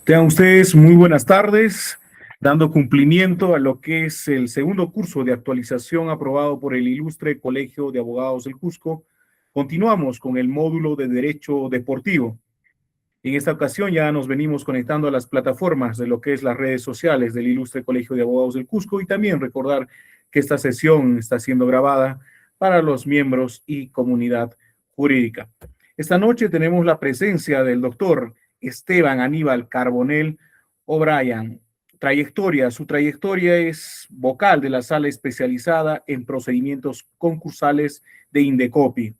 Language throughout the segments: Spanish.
Tengan ustedes muy buenas tardes, dando cumplimiento a lo que es el segundo curso de actualización aprobado por el Ilustre Colegio de Abogados del Cusco. Continuamos con el módulo de Derecho Deportivo. En esta ocasión ya nos venimos conectando a las plataformas de lo que es las redes sociales del Ilustre Colegio de Abogados del Cusco y también recordar que esta sesión está siendo grabada para los miembros y comunidad jurídica. Esta noche tenemos la presencia del doctor Esteban Aníbal Carbonell O'Brien. Su trayectoria es vocal de la sala especializada en procedimientos concursales de Indecopi.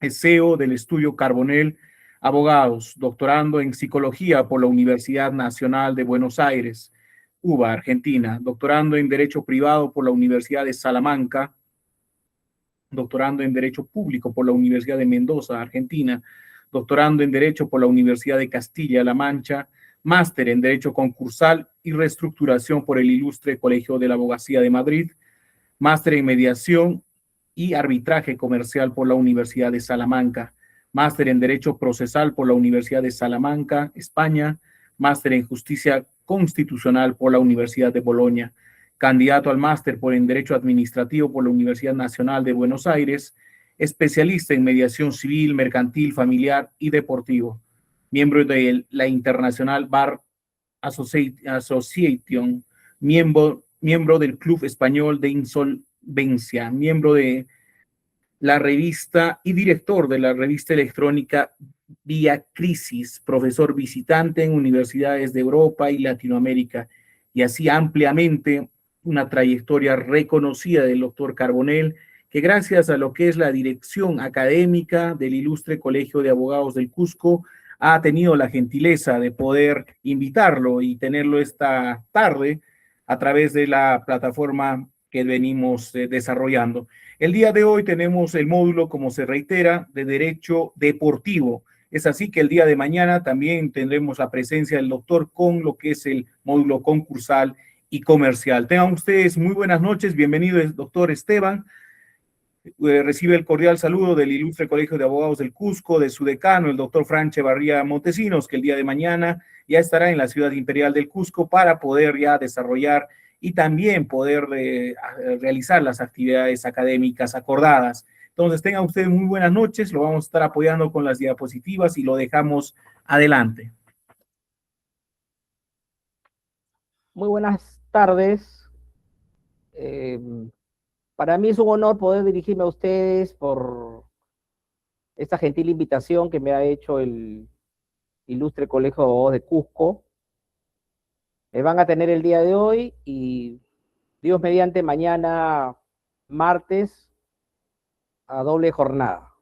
Es CEO del estudio Carbonell Abogados, doctorando en psicología por la Universidad Nacional de Buenos Aires, UBA, Argentina, doctorando en Derecho Privado por la Universidad de Salamanca, doctorando en Derecho Público por la Universidad de Mendoza, Argentina, doctorando en Derecho por la Universidad de Castilla-La Mancha, máster en Derecho Concursal y Reestructuración por el Ilustre Colegio de la Abogacía de Madrid, máster en Mediación y Arbitraje Comercial por la Universidad de Salamanca, máster en Derecho Procesal por la Universidad de Salamanca, España, máster en Justicia Constitucional por la Universidad de Bolonia, candidato al máster en Derecho Administrativo por la Universidad Nacional de Buenos Aires, especialista en mediación civil, mercantil, familiar y deportivo, miembro de la International Bar Association, miembro del Club Español de Insolvencia, miembro de la revista y director de la revista electrónica Vía Crisis, profesor visitante en universidades de Europa y Latinoamérica, y así ampliamente una trayectoria reconocida del doctor Carbonell, que gracias a lo que es la dirección académica del Ilustre Colegio de Abogados del Cusco, ha tenido la gentileza de poder invitarlo y tenerlo esta tarde a través de la plataforma que venimos desarrollando. El día de hoy tenemos el módulo, como se reitera, de Derecho Deportivo. Es así que el día de mañana también tendremos la presencia del doctor con lo que es el módulo concursal y comercial. Tengan ustedes muy buenas noches. Bienvenido, doctor Esteban. Recibe el cordial saludo del Ilustre Colegio de Abogados del Cusco, de su decano, el doctor Fran Echevarría Montesinos, que el día de mañana ya estará en la ciudad imperial del Cusco para poder ya desarrollar y también poder realizar las actividades académicas acordadas. Entonces, tengan ustedes muy buenas noches, lo vamos a estar apoyando con las diapositivas y lo dejamos adelante. Muy buenas tardes. Para mí es un honor poder dirigirme a ustedes por esta gentil invitación que me ha hecho el Ilustre Colegio de Abogados de Cusco. Me van a tener el día de hoy y Dios mediante mañana martes a doble jornada.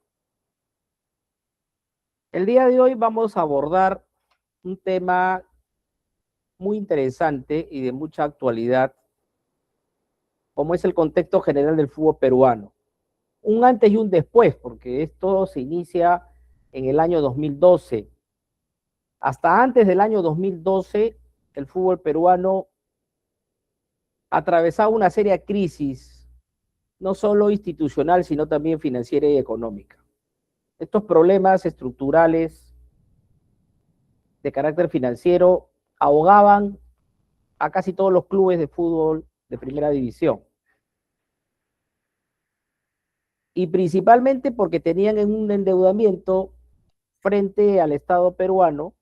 El día de hoy vamos a abordar un tema muy interesante y de mucha actualidad, como es el contexto general del fútbol peruano. Un antes y un después, porque esto se inicia en el año 2012. Hasta antes del año 2012, el fútbol peruano atravesaba una seria crisis, no solo institucional, sino también financiera y económica. Estos problemas estructurales de carácter financiero ahogaban a casi todos los clubes de fútbol de primera división. Y principalmente porque tenían un endeudamiento frente al Estado peruano,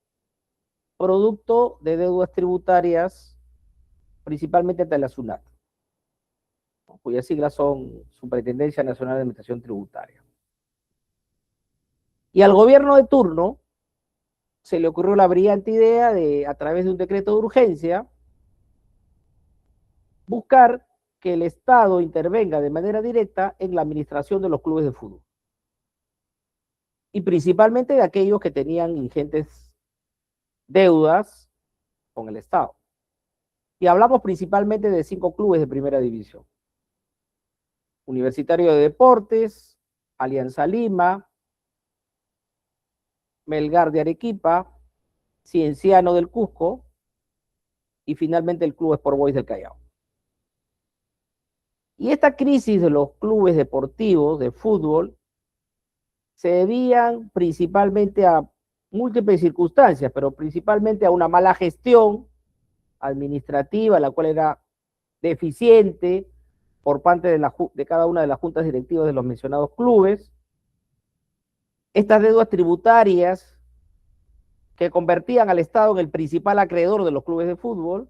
producto de deudas tributarias, principalmente ante la SUNAT, cuyas siglas son Superintendencia Nacional de Administración Tributaria. Y al gobierno de turno se le ocurrió la brillante idea de, a través de un decreto de urgencia, buscar que el Estado intervenga de manera directa en la administración de los clubes de fútbol. Y principalmente de aquellos que tenían ingentes deudas con el Estado. Y hablamos principalmente de 5 clubes de primera división: Universitario de Deportes, Alianza Lima, Melgar de Arequipa, Cienciano del Cusco y finalmente el Club Sport Boys del Callao. Y esta crisis de los clubes deportivos de fútbol se debían principalmente a múltiples circunstancias, pero principalmente a una mala gestión administrativa, la cual era deficiente por parte de cada una de las juntas directivas de los mencionados clubes. Estas deudas tributarias que convertían al Estado en el principal acreedor de los clubes de fútbol,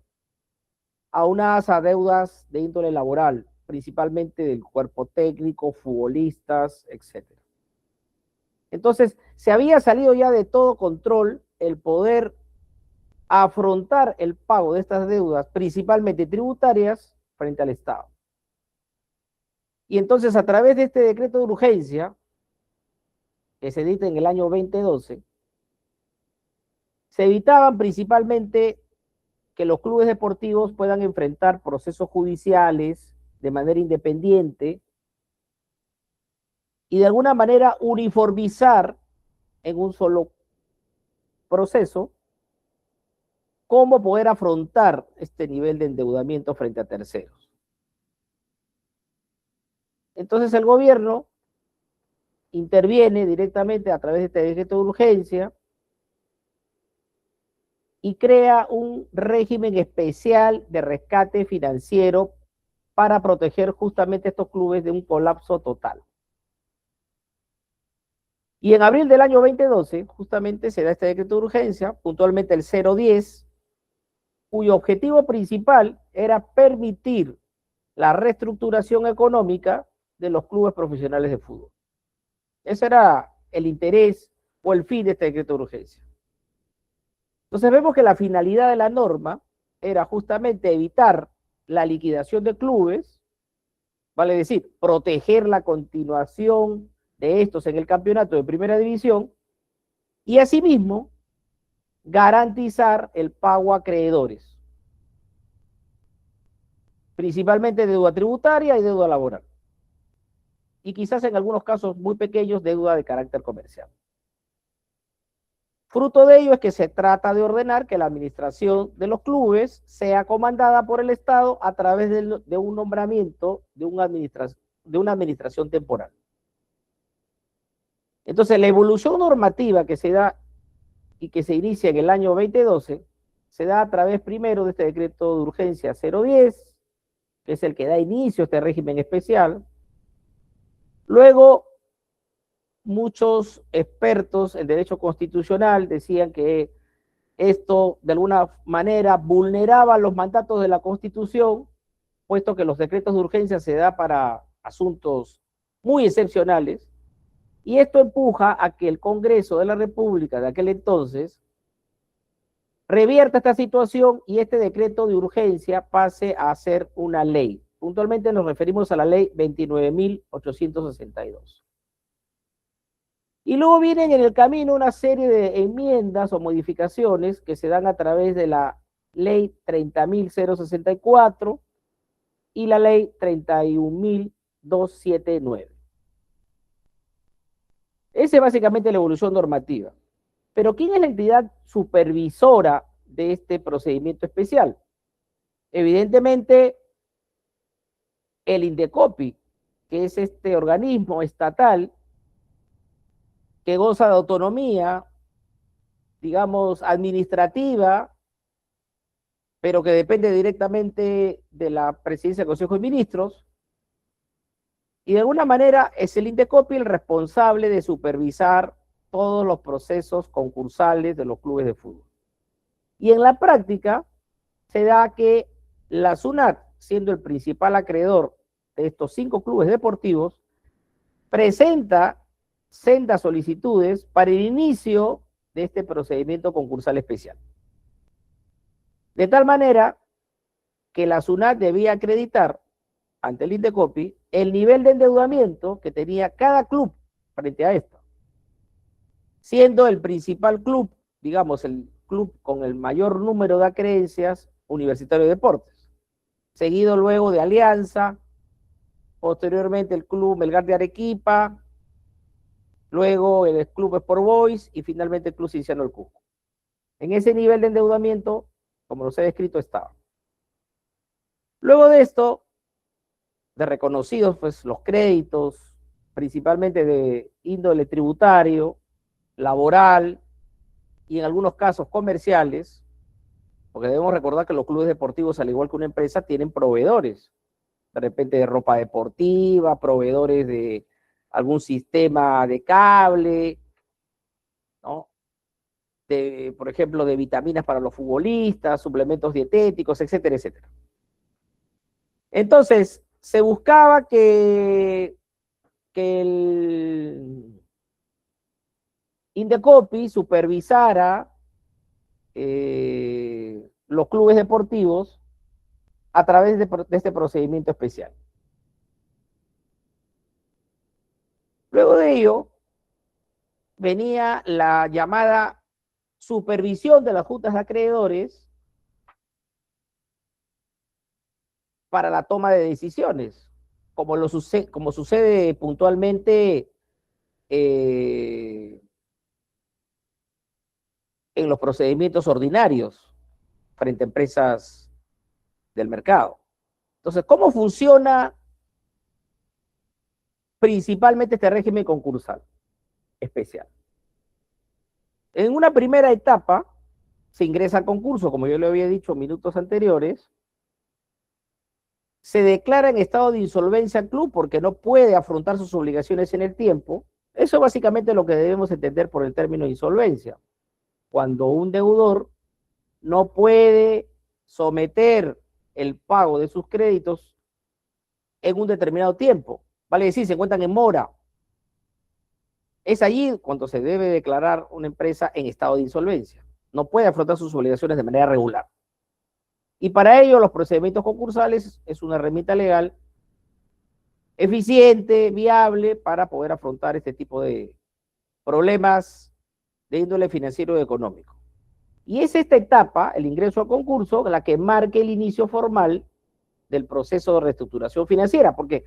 aunadas a deudas de índole laboral, principalmente del cuerpo técnico, futbolistas, etc. Entonces, se había salido ya de todo control el poder afrontar el pago de estas deudas, principalmente tributarias, frente al Estado. Y entonces, a través de este decreto de urgencia, que se edita en el año 2012, se evitaban principalmente que los clubes deportivos puedan enfrentar procesos judiciales de manera independiente y de alguna manera uniformizar en un solo proceso cómo poder afrontar este nivel de endeudamiento frente a terceros. Entonces el gobierno interviene directamente a través de este decreto de urgencia y crea un régimen especial de rescate financiero para proteger justamente a estos clubes de un colapso total. Y en abril del año 2012, justamente se da este decreto de urgencia, puntualmente el 010, cuyo objetivo principal era permitir la reestructuración económica de los clubes profesionales de fútbol. Ese era el interés o el fin de este decreto de urgencia. Entonces vemos que la finalidad de la norma era justamente evitar la liquidación de clubes, vale decir, proteger la continuación de estos en el campeonato de primera división y asimismo garantizar el pago a acreedores, principalmente deuda tributaria y deuda laboral, y quizás en algunos casos muy pequeños deuda de carácter comercial. Fruto de ello es que se trata de ordenar que la administración de los clubes sea comandada por el Estado a través de un nombramiento de una administración temporal. Entonces, la evolución normativa que se da y que se inicia en el año 2012 se da a través primero de este decreto de urgencia 010, que es el que da inicio a este régimen especial. Luego, muchos expertos en derecho constitucional decían que esto de alguna manera vulneraba los mandatos de la Constitución, puesto que los decretos de urgencia se da para asuntos muy excepcionales, y esto empuja a que el Congreso de la República de aquel entonces revierta esta situación y este decreto de urgencia pase a ser una ley. Puntualmente nos referimos a la ley 29.862. Y luego vienen en el camino una serie de enmiendas o modificaciones que se dan a través de la ley 30.064 y la ley 31.279. Esa es básicamente la evolución normativa. Pero ¿quién es la entidad supervisora de este procedimiento especial? Evidentemente, el INDECOPI, que es este organismo estatal que goza de autonomía, digamos, administrativa, pero que depende directamente de la presidencia del Consejo de Ministros, y de alguna manera es el INDECOPI el responsable de supervisar todos los procesos concursales de los clubes de fútbol. Y en la práctica se da que la SUNAT, siendo el principal acreedor de estos 5 clubes deportivos, presenta sendas solicitudes para el inicio de este procedimiento concursal especial. De tal manera que la SUNAT debía acreditar ante el INDECOPI el nivel de endeudamiento que tenía cada club frente a esto, siendo el principal club, digamos, el club con el mayor número de acreencias, Universitario de Deportes, seguido luego de Alianza, posteriormente el club Melgar de Arequipa, luego el club Sport Boys y finalmente el club Cienciano del Cusco. En ese nivel de endeudamiento, como los he descrito, estaba. Luego de esto, de reconocidos pues los créditos, principalmente de índole tributario, laboral y en algunos casos comerciales, porque debemos recordar que los clubes deportivos, al igual que una empresa, tienen proveedores, de repente de ropa deportiva, proveedores de algún sistema de cable, ¿no? Por ejemplo, de vitaminas para los futbolistas, suplementos dietéticos, etcétera, etcétera. Entonces, se buscaba que el Indecopi supervisara los clubes deportivos a través de este procedimiento especial. Luego de ello, venía la llamada supervisión de las juntas de acreedores para la toma de decisiones, como sucede puntualmente en los procedimientos ordinarios frente a empresas del mercado. Entonces, ¿cómo funciona principalmente este régimen concursal especial? En una primera etapa se ingresa al concurso, como yo le había dicho minutos anteriores, se declara en estado de insolvencia al club porque no puede afrontar sus obligaciones en el tiempo. Eso es básicamente lo que debemos entender por el término insolvencia. Cuando un deudor no puede someter el pago de sus créditos en un determinado tiempo, vale decir, se encuentran en mora. Es allí cuando se debe declarar una empresa en estado de insolvencia. No puede afrontar sus obligaciones de manera regular. Y para ello los procedimientos concursales es una herramienta legal eficiente, viable, para poder afrontar este tipo de problemas de índole financiero y económico. Y es esta etapa, el ingreso al concurso, la que marque el inicio formal del proceso de reestructuración financiera, porque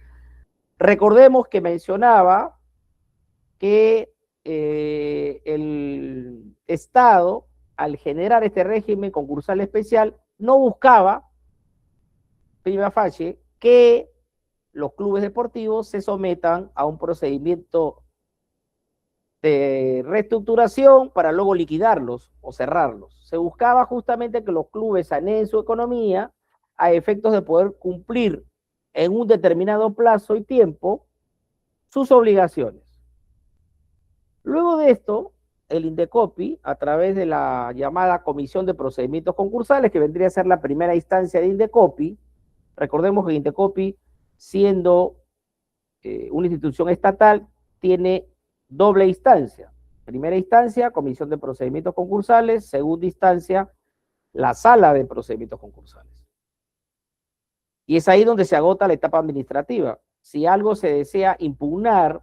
recordemos que mencionaba que el Estado, al generar este régimen concursal especial, no buscaba, prima facie, que los clubes deportivos se sometan a un procedimiento de reestructuración para luego liquidarlos o cerrarlos. Se buscaba justamente que los clubes saneen su economía a efectos de poder cumplir en un determinado plazo y tiempo sus obligaciones. Luego de esto, el Indecopi, a través de la llamada Comisión de Procedimientos Concursales, que vendría a ser la primera instancia de Indecopi, recordemos que Indecopi, siendo una institución estatal, tiene doble instancia. Primera instancia, Comisión de Procedimientos Concursales. Segunda instancia, la Sala de Procedimientos Concursales. Y es ahí donde se agota la etapa administrativa. Si algo se desea impugnar,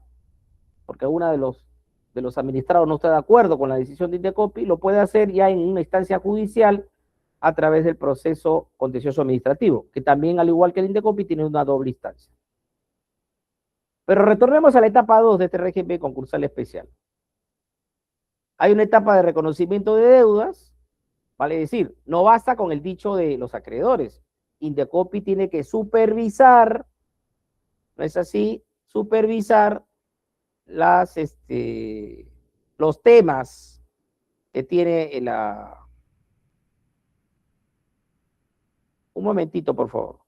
porque uno de los administrados no está de acuerdo con la decisión de Indecopi, lo puede hacer ya en una instancia judicial a través del proceso contencioso administrativo, que también, al igual que el Indecopi, tiene una doble instancia. Pero retornemos a la etapa 2 de este régimen concursal especial. Hay una etapa de reconocimiento de deudas, vale decir, no basta con el dicho de los acreedores. Indecopi tiene que supervisar, ¿no es así? Supervisar los temas que tiene Un momentito, por favor.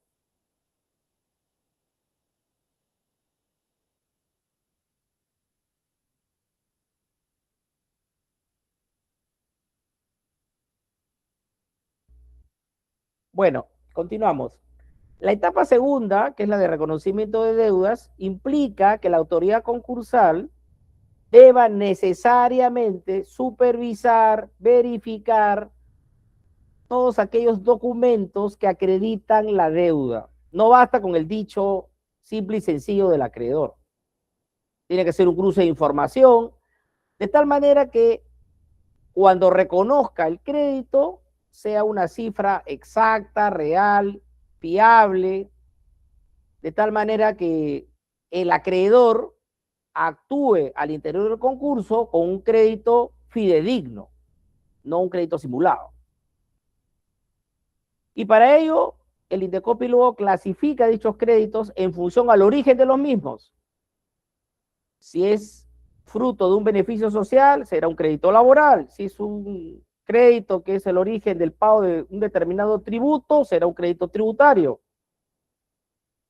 Bueno, continuamos. La etapa segunda, que es la de reconocimiento de deudas, implica que la autoridad concursal deba necesariamente supervisar, verificar todos aquellos documentos que acreditan la deuda. No basta con el dicho simple y sencillo del acreedor. Tiene que ser un cruce de información, de tal manera que cuando reconozca el crédito sea una cifra exacta, real, fiable, de tal manera que el acreedor actúe al interior del concurso con un crédito fidedigno, no un crédito simulado. Y para ello, el Indecopi luego clasifica dichos créditos en función al origen de los mismos. Si es fruto de un beneficio social, será un crédito laboral. Si es un crédito que es el origen del pago de un determinado tributo, será un crédito tributario.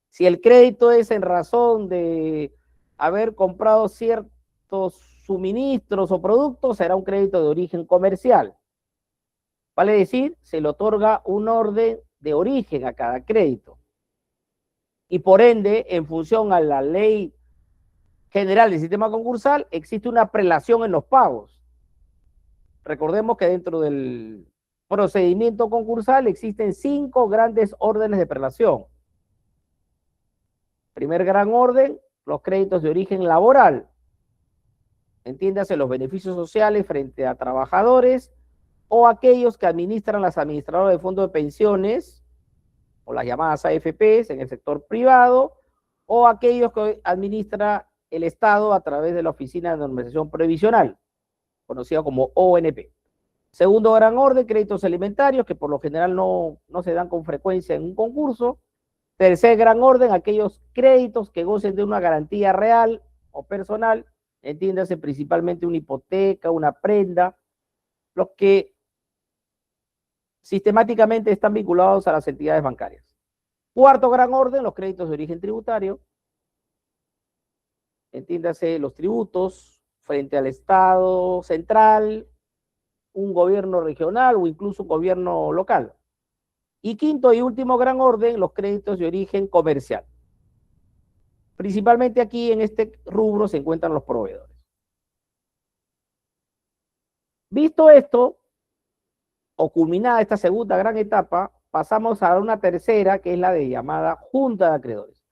Si el crédito es en razón de haber comprado ciertos suministros o productos, será un crédito de origen comercial. Vale decir, se le otorga un orden de origen a cada crédito. Y por ende, en función a la ley general del sistema concursal, existe una prelación en los pagos. Recordemos que dentro del procedimiento concursal existen 5 grandes órdenes de prelación. Primer gran orden, los créditos de origen laboral. Entiéndase, los beneficios sociales frente a trabajadores o aquellos que administran las administradoras de fondos de pensiones o las llamadas AFPs en el sector privado, o aquellos que administra el Estado a través de la Oficina de Normalización Previsional, conocida como ONP. Segundo gran orden, créditos alimentarios, que por lo general no se dan con frecuencia en un concurso. Tercer gran orden, aquellos créditos que gocen de una garantía real o personal, entiéndase principalmente una hipoteca, una prenda, los que sistemáticamente están vinculados a las entidades bancarias. Cuarto gran orden, los créditos de origen tributario, entiéndase los tributos frente al Estado central, un gobierno regional o incluso un gobierno local. Y quinto y último gran orden, los créditos de origen comercial. Principalmente aquí en este rubro se encuentran los proveedores. Visto esto, o culminada esta segunda gran etapa, pasamos a una tercera, que es la de llamada Junta de Acreedores.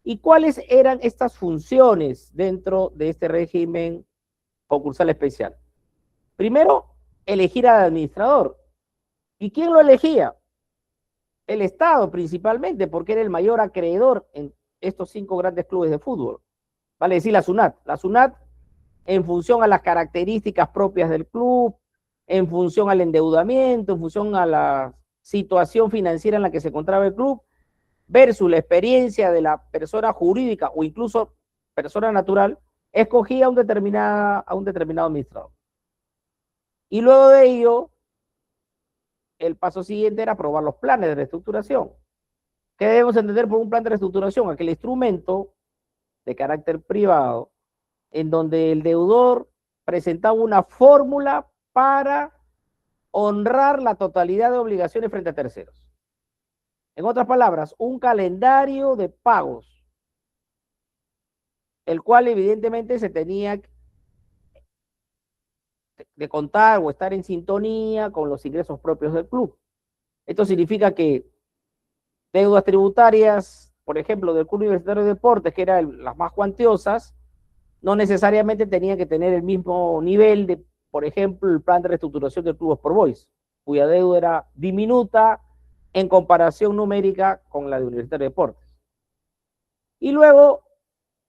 ¿Y cuáles eran estas funciones dentro de este régimen concursal especial? Primero, elegir al administrador. ¿Y quién lo elegía? El Estado principalmente, porque era el mayor acreedor en estos 5 grandes clubes de fútbol. Vale decir la SUNAT. La SUNAT, en función a las características propias del club, en función al endeudamiento, en función a la situación financiera en la que se encontraba el club, versus la experiencia de la persona jurídica o incluso persona natural, escogía a un determinado administrador. Y luego de ello, el paso siguiente era aprobar los planes de reestructuración. ¿Qué debemos entender por un plan de reestructuración? Aquel instrumento de carácter privado en donde el deudor presentaba una fórmula para honrar la totalidad de obligaciones frente a terceros. En otras palabras, un calendario de pagos, el cual evidentemente se tenía de contar o estar en sintonía con los ingresos propios del club. Esto significa que deudas tributarias, por ejemplo, del Club Universitario de Deportes, que eran las más cuantiosas, no necesariamente tenían que tener el mismo nivel de, por ejemplo, el plan de reestructuración del Club Sport Boys, cuya deuda era diminuta en comparación numérica con la de Universitario de Deportes. Y luego,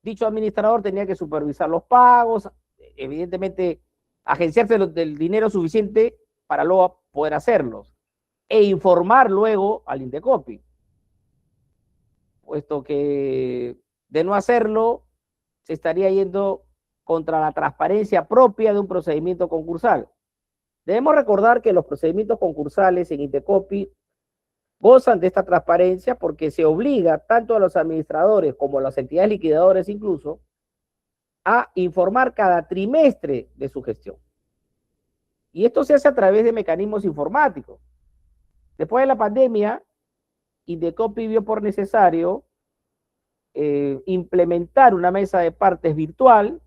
dicho administrador tenía que supervisar los pagos, evidentemente agenciarse del dinero suficiente para luego poder hacerlos, e informar luego al Indecopi, puesto que de no hacerlo se estaría yendo contra la transparencia propia de un procedimiento concursal. Debemos recordar que los procedimientos concursales en Indecopi gozan de esta transparencia porque se obliga tanto a los administradores como a las entidades liquidadoras incluso a informar cada trimestre de su gestión. Y esto se hace a través de mecanismos informáticos. Después de la pandemia, Indecopi vio por necesario implementar una mesa de partes virtual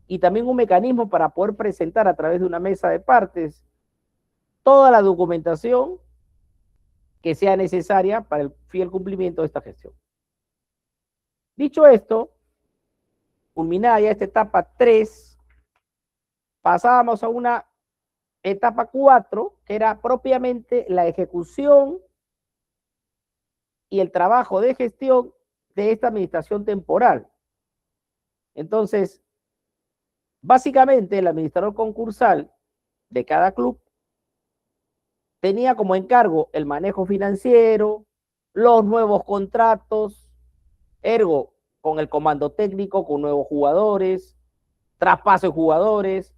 y también un mecanismo para poder presentar a través de una mesa de partes toda la documentación que sea necesaria para el fiel cumplimiento de esta gestión. Dicho esto, culminada ya esta etapa 3, pasábamos a una etapa 4, que era propiamente la ejecución y el trabajo de gestión de esta administración temporal. Entonces, básicamente el administrador concursal de cada club tenía como encargo el manejo financiero, los nuevos contratos, ergo con el comando técnico, con nuevos jugadores, traspaso de jugadores,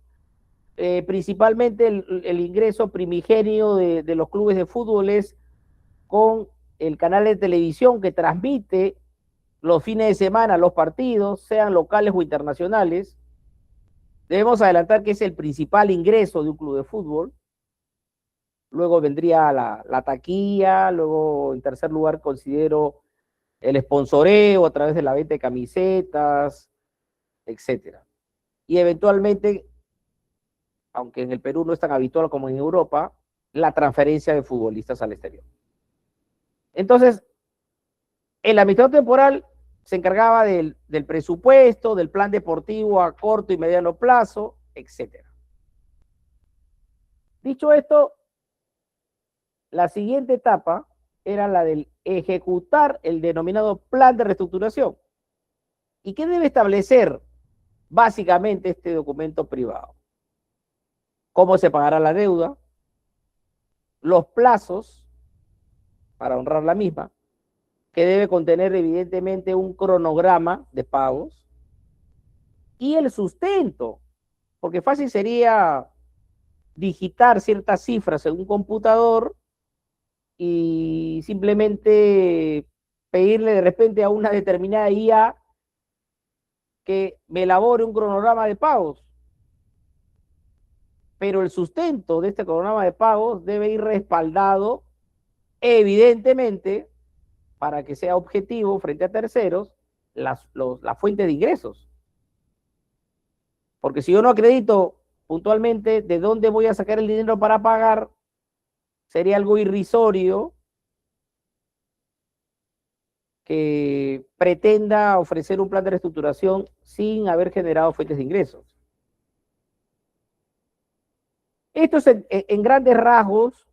principalmente el ingreso primigenio de los clubes de fútbol es con el canal de televisión que transmite los fines de semana los partidos, sean locales o internacionales. Debemos adelantar que es el principal ingreso de un club de fútbol. Luego vendría la taquilla, luego en tercer lugar considero el sponsoreo a través de la venta de camisetas, etcétera. Y eventualmente, aunque en el Perú no es tan habitual como en Europa, la transferencia de futbolistas al exterior. Entonces, el administrador temporal se encargaba del presupuesto, del plan deportivo a corto y mediano plazo, etcétera. Dicho esto, la siguiente etapa era la del ejecutar el denominado plan de reestructuración. ¿Y qué debe establecer básicamente este documento privado? ¿Cómo se pagará la deuda? Los plazos para honrar la misma, que debe contener evidentemente un cronograma de pagos y el sustento, porque fácil sería digitar ciertas cifras en un computador y simplemente pedirle de repente a una determinada IA que me elabore un cronograma de pagos. Pero el sustento de este cronograma de pagos debe ir respaldado, evidentemente, para que sea objetivo frente a terceros, las fuentes de ingresos. Porque si yo no acredito puntualmente de dónde voy a sacar el dinero para pagar, sería algo irrisorio que pretenda ofrecer un plan de reestructuración sin haber generado fuentes de ingresos. Esto es en grandes rasgos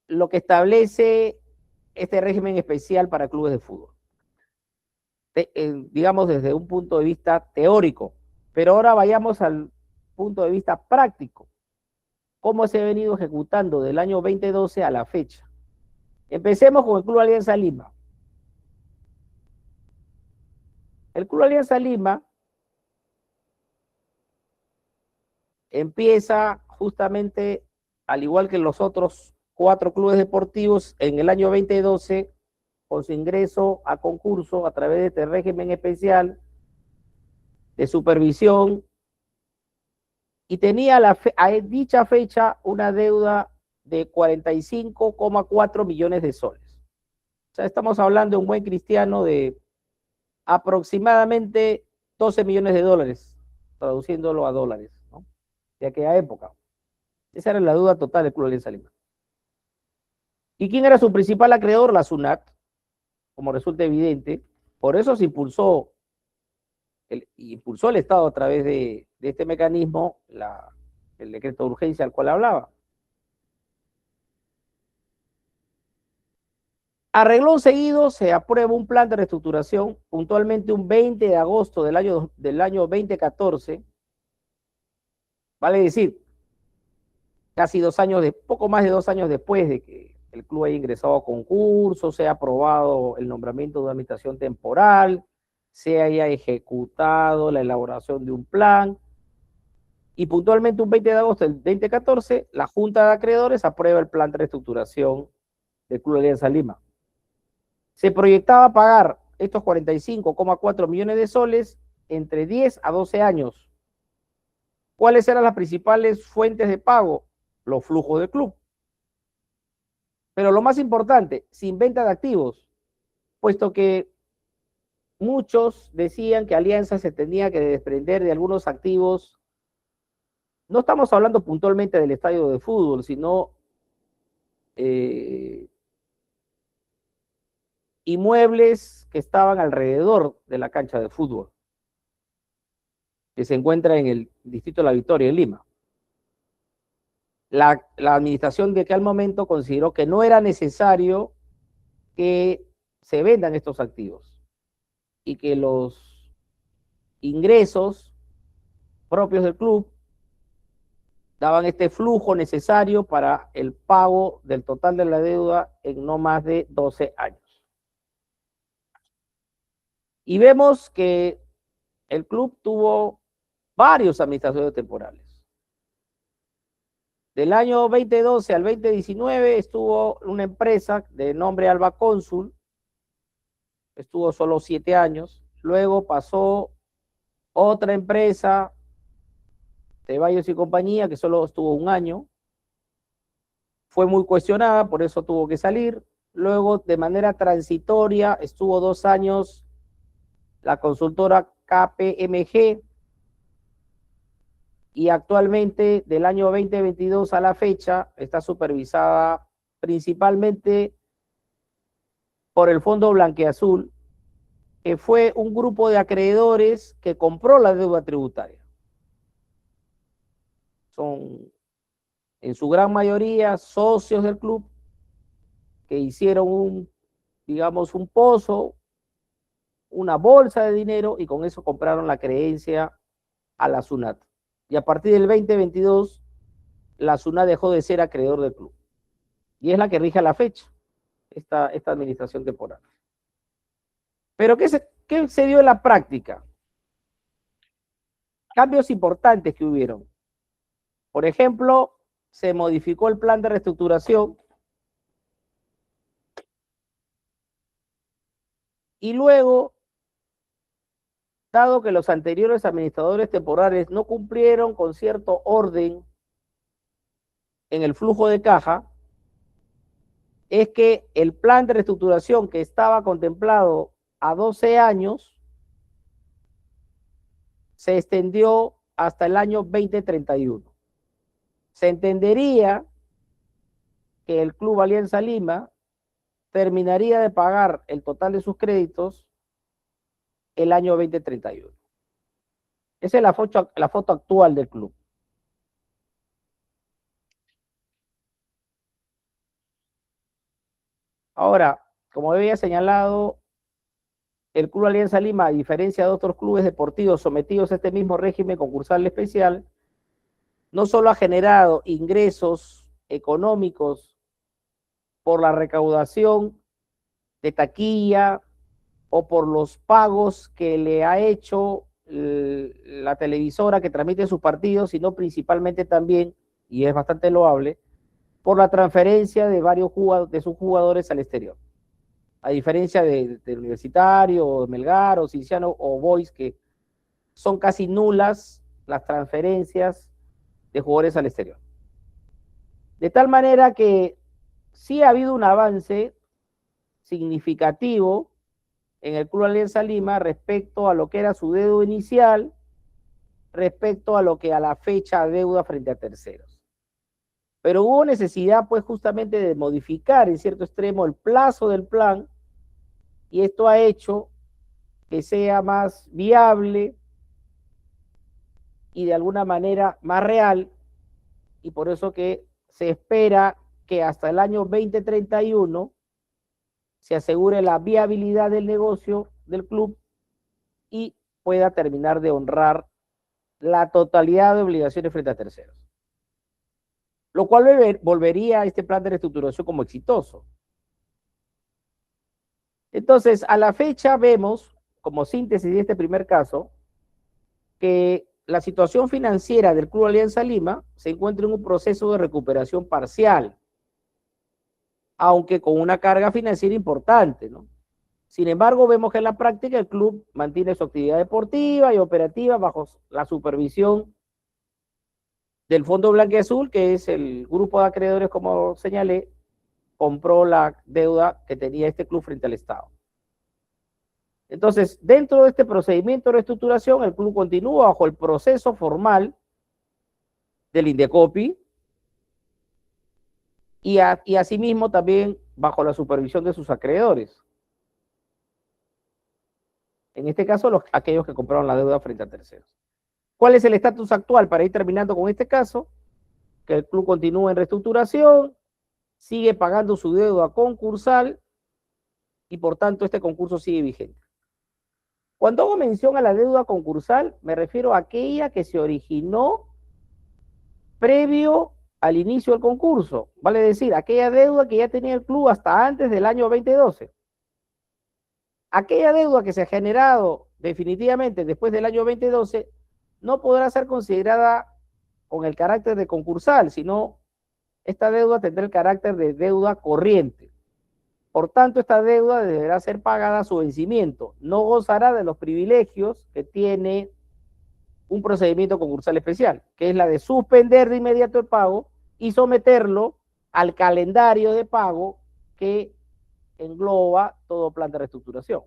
lo que establece este régimen especial para clubes de fútbol. Digamos desde un punto de vista teórico, pero ahora vayamos al punto de vista práctico. ¿Cómo se ha venido ejecutando del año 2012 a la fecha? Empecemos con el Club Alianza Lima. El Club Alianza Lima empieza justamente, al igual que los otros 4 clubes deportivos, en el año 2012, con su ingreso a concurso a través de este régimen especial de supervisión, y tenía a dicha fecha una deuda de 45,4 millones de soles. O sea, estamos hablando de un buen cristiano de aproximadamente 12 millones de dólares, traduciéndolo a dólares, ¿no? De aquella época. Esa era la deuda total del Club Alianza Lima. ¿Y quién era su principal acreedor? La SUNAT, como resulta evidente. Por eso se impulsó el Estado a través de este mecanismo, el decreto de urgencia al cual hablaba. A renglón seguido se aprueba un plan de reestructuración, puntualmente un 20 de agosto del año 2014, vale decir, casi 2 años, poco más de 2 años después de que el club haya ingresado a concurso, se ha aprobado el nombramiento de una administración temporal, se haya ejecutado la elaboración de un plan, y puntualmente un 20 de agosto del 2014, la Junta de Acreedores aprueba el plan de reestructuración del Club Alianza Lima. Se proyectaba pagar estos 45,4 millones de soles entre 10 a 12 años. ¿Cuáles eran las principales fuentes de pago? Los flujos del club. Pero lo más importante, sin venta de activos, puesto que muchos decían que Alianza se tenía que desprender de algunos activos. No estamos hablando puntualmente del estadio de fútbol, sino inmuebles que estaban alrededor de la cancha de fútbol, que se encuentra en el distrito de La Victoria, en Lima. La administración de aquel momento consideró que no era necesario que se vendan estos activos y que los ingresos propios del club daban este flujo necesario para el pago del total de la deuda en no más de 12 años. Y vemos que el club tuvo varios administradores temporales. Del año 2012 al 2019 estuvo una empresa de nombre Alba Cónsul, estuvo solo 7 años. Luego pasó otra empresa, Ceballos y compañía, que solo estuvo 1 año. Fue muy cuestionada, por eso tuvo que salir. Luego, de manera transitoria, estuvo 2 años la consultora KPMG, y actualmente, del año 2022 a la fecha, está supervisada principalmente por el Fondo Blanqueazul, que fue un grupo de acreedores que compró la deuda tributaria. Son, en su gran mayoría, socios del club que hicieron digamos, un pozo, una bolsa de dinero, y con eso compraron la creencia a la SUNAT. Y a partir del 2022, la SUNAT dejó de ser acreedor del club. Y es la que rige a la fecha, esta administración temporal. Pero ¿qué se dio en la práctica? Cambios importantes que hubieron. Por ejemplo, se modificó el plan de reestructuración, y luego, dado que los anteriores administradores temporales no cumplieron con cierto orden en el flujo de caja, es que el plan de reestructuración, que estaba contemplado a 12 años, se extendió hasta el año 2031. Se entendería que el Club Alianza Lima terminaría de pagar el total de sus créditos el año 2031. Esa es la foto actual del club. Ahora, como había señalado, el Club Alianza Lima, a diferencia de otros clubes deportivos sometidos a este mismo régimen concursal especial, no solo ha generado ingresos económicos por la recaudación de taquilla o por los pagos que le ha hecho la televisora que transmite sus partidos, sino principalmente también, y es bastante loable, por la transferencia de varios de sus jugadores al exterior. A diferencia de Universitario, o Melgar, o Cienciano, o Boys, que son casi nulas las transferencias de jugadores al exterior. De tal manera que sí ha habido un avance significativo en el Club Alianza Lima respecto a lo que era su deuda inicial, respecto a lo que a la fecha deuda frente a terceros. Pero hubo necesidad, pues, justamente de modificar en cierto extremo el plazo del plan, y esto ha hecho que sea más viable y de alguna manera más real, y por eso que se espera que hasta el año 2031 se asegure la viabilidad del negocio del club y pueda terminar de honrar la totalidad de obligaciones frente a terceros. Lo cual volvería a este plan de reestructuración como exitoso. Entonces, a la fecha vemos, como síntesis de este primer caso, que la situación financiera del Club Alianza Lima se encuentra en un proceso de recuperación parcial, aunque con una carga financiera importante, ¿no? Sin embargo, vemos que en la práctica el club mantiene su actividad deportiva y operativa bajo la supervisión del Fondo Blanqueazul, que es el grupo de acreedores, como señalé, compró la deuda que tenía este club frente al Estado. Entonces, dentro de este procedimiento de reestructuración, el club continúa bajo el proceso formal del Indecopi y asimismo también bajo la supervisión de sus acreedores. En este caso, aquellos que compraron la deuda frente a terceros. ¿Cuál es el estatus actual? Para ir terminando con este caso, que el club continúa en reestructuración, sigue pagando su deuda concursal y por tanto este concurso sigue vigente. Cuando hago mención a la deuda concursal, me refiero a aquella que se originó previo al inicio del concurso, vale decir, aquella deuda que ya tenía el club hasta antes del año 2012. Aquella deuda que se ha generado definitivamente después del año 2012 no podrá ser considerada con el carácter de concursal, sino esta deuda tendrá el carácter de deuda corriente. Por tanto, esta deuda deberá ser pagada a su vencimiento. No gozará de los privilegios que tiene un procedimiento concursal especial, que es la de suspender de inmediato el pago y someterlo al calendario de pago que engloba todo plan de reestructuración.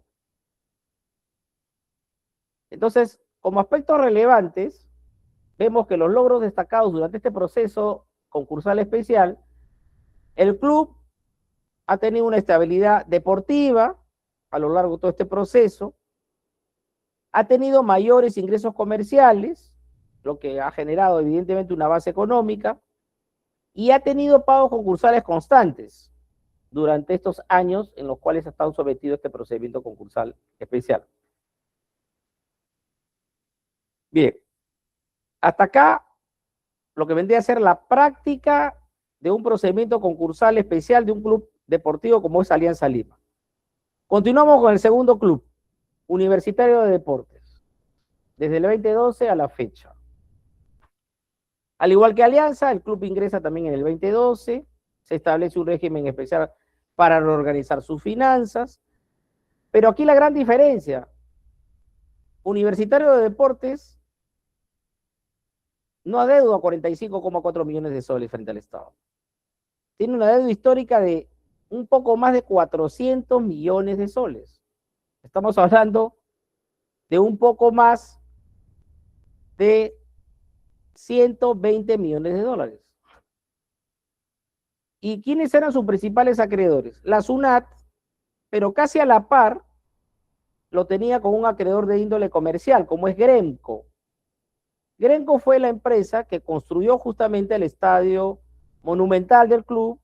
Entonces, como aspectos relevantes, vemos que los logros destacados durante este proceso concursal especial, el club ha tenido una estabilidad deportiva a lo largo de todo este proceso, ha tenido mayores ingresos comerciales, lo que ha generado evidentemente una base económica, y ha tenido pagos concursales constantes durante estos años en los cuales ha estado sometido a este procedimiento concursal especial. Bien, hasta acá lo que vendría a ser la práctica de un procedimiento concursal especial de un club deportivo como es Alianza Lima. Continuamos con el segundo club, Universitario de Deportes, desde el 2012 a la fecha. Al igual que Alianza, el club ingresa también en el 2012, se establece un régimen especial para reorganizar sus finanzas, pero aquí la gran diferencia, Universitario de Deportes no adeuda 45,4 millones de soles frente al Estado. Tiene una deuda histórica de un poco más de 400 millones de soles. Estamos hablando de un poco más de 120 millones de dólares. ¿Y quiénes eran sus principales acreedores? La SUNAT, pero casi a la par lo tenía con un acreedor de índole comercial, como es Gremco. Gremco fue la empresa que construyó justamente el estadio monumental del club,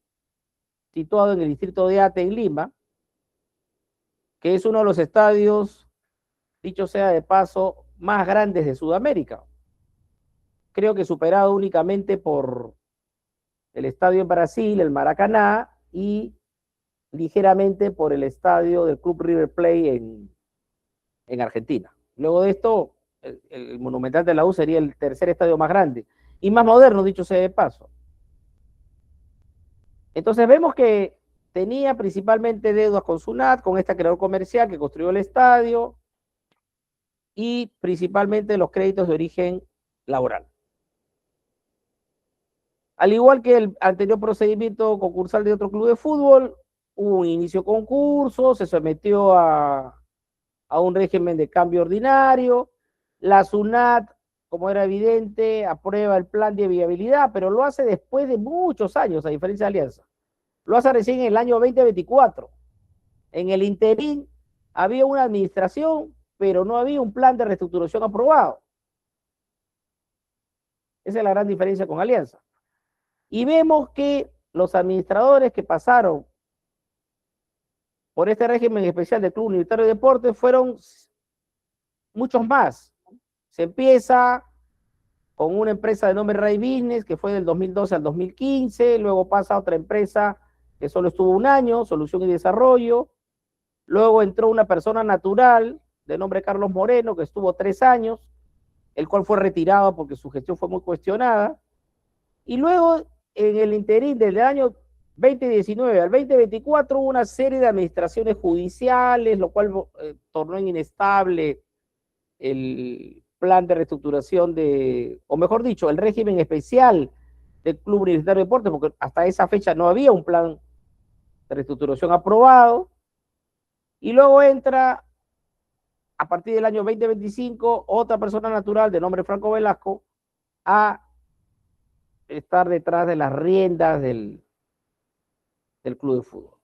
situado en el distrito de Ate, en Lima, que es uno de los estadios, dicho sea de paso, más grandes de Sudamérica. Creo que superado únicamente por el estadio en Brasil, el Maracaná, y ligeramente por el estadio del Club River Plate en Argentina. Luego de esto, el Monumental de la U sería el tercer estadio más grande y más moderno, dicho sea de paso. Entonces vemos que tenía principalmente deudas con SUNAT, con este acreedor comercial que construyó el estadio, y principalmente los créditos de origen laboral. Al igual que el anterior procedimiento concursal de otro club de fútbol, hubo un inicio concurso, se sometió a un régimen de cambio ordinario. La SUNAT, como era evidente, aprueba el plan de viabilidad, pero lo hace después de muchos años, a diferencia de Alianza. Lo hace recién en el año 2024. En el interín había una administración, pero no había un plan de reestructuración aprobado. Esa es la gran diferencia con Alianza. Y vemos que los administradores que pasaron por este régimen especial del Club Universitario de Deportes fueron muchos más. Se empieza con una empresa de nombre Ray Business, que fue del 2012 al 2015, luego pasa a otra empresa que solo estuvo un año, Solución y Desarrollo, luego entró una persona natural de nombre Carlos Moreno, que estuvo 3 años, el cual fue retirado porque su gestión fue muy cuestionada, y luego en el interín del año 2019 al 2024 hubo una serie de administraciones judiciales, lo cual tornó en inestable el plan de reestructuración o mejor dicho, el régimen especial del Club Universitario de Deportes, porque hasta esa fecha no había un plan de reestructuración aprobado, y luego entra a partir del año 2025 otra persona natural de nombre Franco Velasco a estar detrás de las riendas del club de fútbol.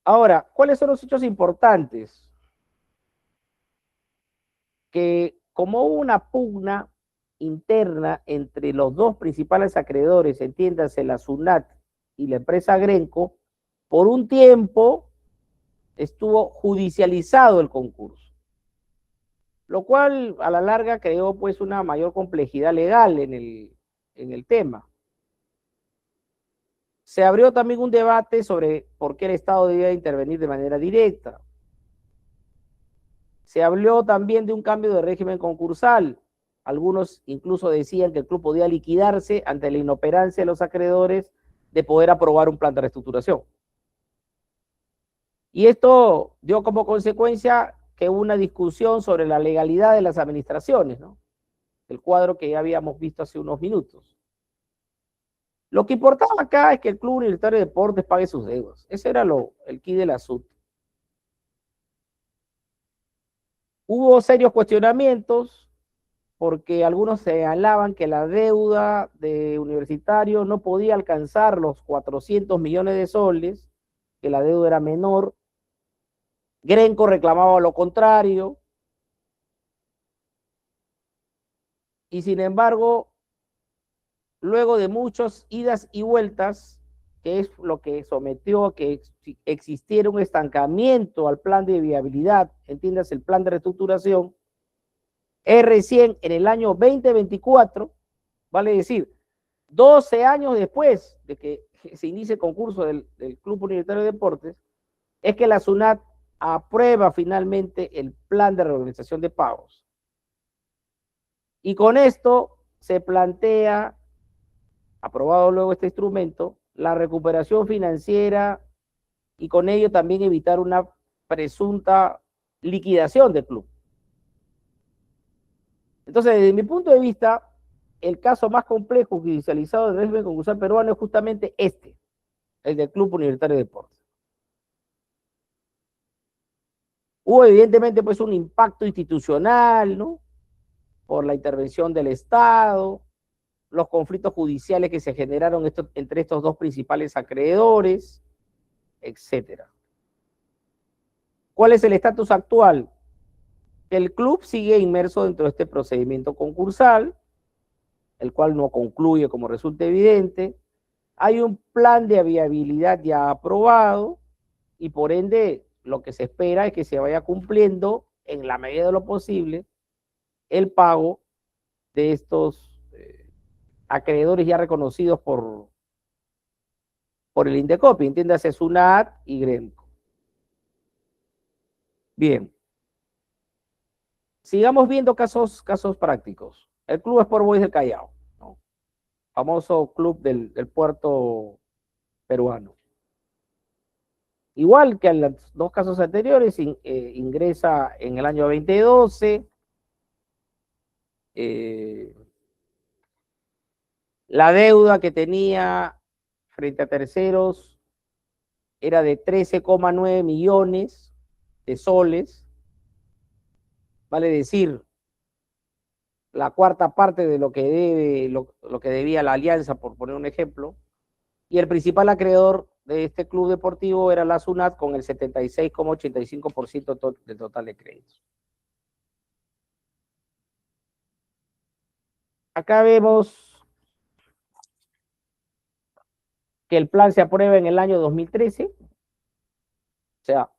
Ahora, ¿cuáles son los hechos importantes? Que como hubo una pugna interna entre los dos principales acreedores, entiéndase la SUNAT y la empresa Gremco, por un tiempo estuvo judicializado el concurso, lo cual a la larga creó pues una mayor complejidad legal en el tema. Se abrió también un debate sobre por qué el Estado debía intervenir de manera directa. Se habló también de un cambio de régimen concursal. Algunos incluso decían que el club podía liquidarse ante la inoperancia de los acreedores de poder aprobar un plan de reestructuración. Y esto dio como consecuencia que hubo una discusión sobre la legalidad de las administraciones, ¿no? El cuadro que ya habíamos visto hace unos minutos. Lo que importaba acá es que el Club Universitario de Deportes pague sus deudas. Ese era el quid del asunto. Hubo serios cuestionamientos porque algunos señalaban que la deuda de Universitario no podía alcanzar los 400 millones de soles, que la deuda era menor. Grenco reclamaba lo contrario. Y sin embargo, luego de muchas idas y vueltas, que es lo que sometió a que existiera un estancamiento al plan de viabilidad, entiendas, el plan de reestructuración, es recién en el año 2024, vale decir, 12 años después de que se inicie el concurso del Club Universitario de Deportes, es que la SUNAT aprueba finalmente el plan de reorganización de pagos. Y con esto se plantea, aprobado luego este instrumento, la recuperación financiera y con ello también evitar una presunta liquidación del club. Entonces, desde mi punto de vista, el caso más complejo judicializado del régimen concursal peruano es justamente este, el del Club Universitario de Deportes. Hubo evidentemente pues un impacto institucional, ¿no? Por la intervención del Estado, los conflictos judiciales que se generaron entre estos dos principales acreedores, etcétera. ¿Cuál es el estatus actual? El club sigue inmerso dentro de este procedimiento concursal, el cual no concluye como resulta evidente. Hay un plan de viabilidad ya aprobado y por ende lo que se espera es que se vaya cumpliendo en la medida de lo posible el pago de estos acreedores ya reconocidos por el Indecopi, entiéndase SUNAT y Grenco. Bien. Sigamos viendo casos prácticos. El Club Sport Boys del Callao, ¿no? Famoso club del puerto peruano. Igual que en los dos casos anteriores, ingresa en el año 2012. La deuda que tenía frente a terceros era de 13,9 millones de soles. Vale decir, la cuarta parte de lo que debe, lo que debía la Alianza, por poner un ejemplo. Y el principal acreedor de este club deportivo era la SUNAT con el 76,85% del total de créditos. Acá vemos que el plan se aprueba en el año 2013, o sea,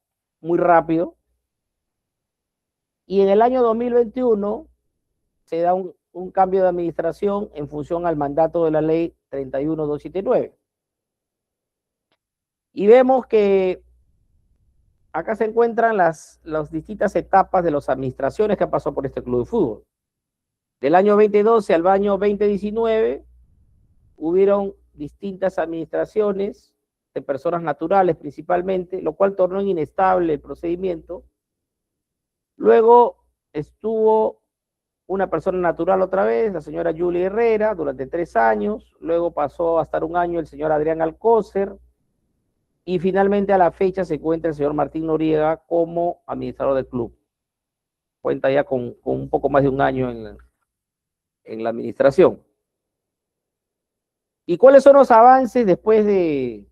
muy rápido. Y en el año 2021 se da un cambio de administración en función al mandato de la ley 31279. Y vemos que acá se encuentran las distintas etapas de las administraciones que pasó por este club de fútbol. Del año 2012 al año 2019 hubieron distintas administraciones de personas naturales principalmente, lo cual tornó inestable el procedimiento. Luego estuvo una persona natural otra vez, la señora Julie Herrera, durante 3 años. Luego pasó a estar 1 año el señor Adrián Alcócer. Y finalmente a la fecha se encuentra el señor Martín Noriega como administrador del club. Cuenta ya con un poco más de 1 año en la administración. ¿Y cuáles son los avances después de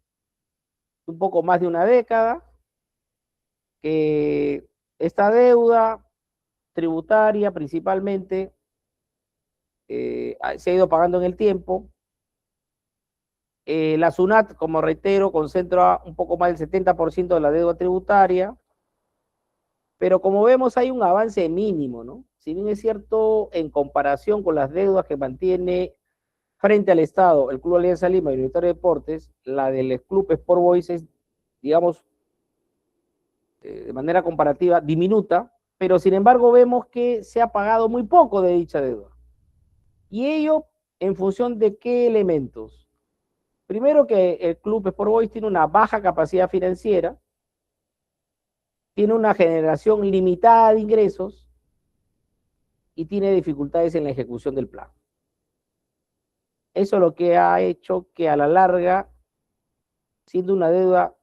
un poco más de 1 década? Que esta deuda tributaria principalmente se ha ido pagando en el tiempo. La SUNAT, como reitero, concentra un poco más del 70% de la deuda tributaria, pero como vemos hay un avance mínimo, ¿no? Si bien es cierto, en comparación con las deudas que mantiene frente al Estado el Club Alianza Lima y Universitario de Deportes, la del Club Sport Boys es, digamos, de manera comparativa diminuta, pero sin embargo vemos que se ha pagado muy poco de dicha deuda. Y ello en función de qué elementos. Primero, que el club Sport Boys tiene una baja capacidad financiera, tiene una generación limitada de ingresos y tiene dificultades en la ejecución del plan. Eso es lo que ha hecho que a la larga, siendo una deuda,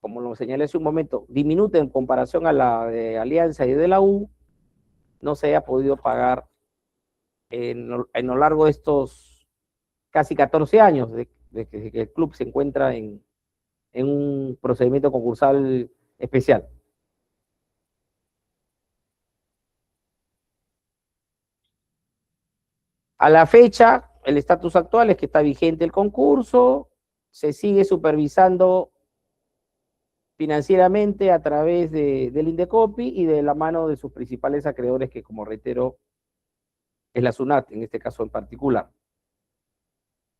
como lo señalé hace un momento, diminuta en comparación a la de Alianza y de la U, no se haya podido pagar en lo largo de estos casi 14 años de que el club se encuentra en un procedimiento concursal especial. A la fecha, el estatus actual es que está vigente el concurso, se sigue supervisando financieramente a través del Indecopi y de la mano de sus principales acreedores, que, como reitero, es la SUNAT, en este caso en particular.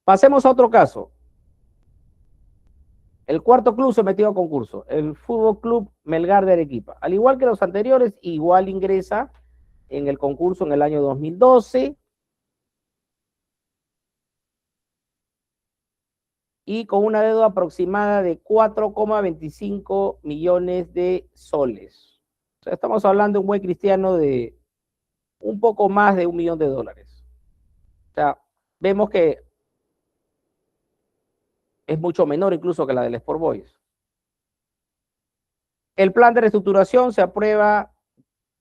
Pasemos a otro caso. El cuarto club sometido a concurso, el Fútbol Club Melgar de Arequipa. Al igual que los anteriores, igual ingresa en el concurso en el año 2012 y con una deuda aproximada de 4,25 millones de soles. O sea, estamos hablando de un buen cristiano de un poco más de $1 millón. O sea, vemos que es mucho menor incluso que la del Sport Boys. El plan de reestructuración se aprueba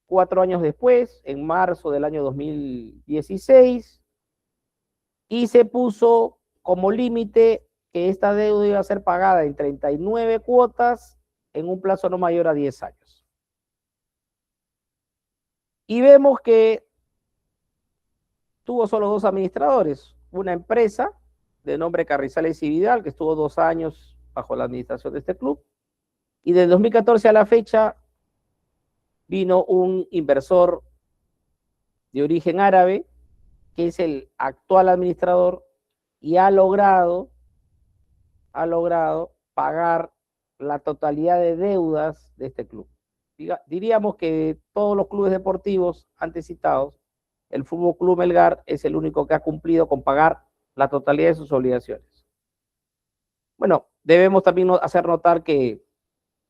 4 años después, en marzo del año 2016, y se puso como límite que esta deuda iba a ser pagada en 39 cuotas en un plazo no mayor a 10 años. Y vemos que tuvo solo 2 administradores, una empresa de nombre Carrizales y Vidal, que estuvo 2 años bajo la administración de este club, y del 2014 a la fecha vino un inversor de origen árabe, que es el actual administrador, y ha logrado pagar la totalidad de deudas de este club. Diríamos que todos los clubes deportivos antes citados, el Fútbol Club Melgar es el único que ha cumplido con pagar la totalidad de sus obligaciones. Bueno, debemos también hacer notar que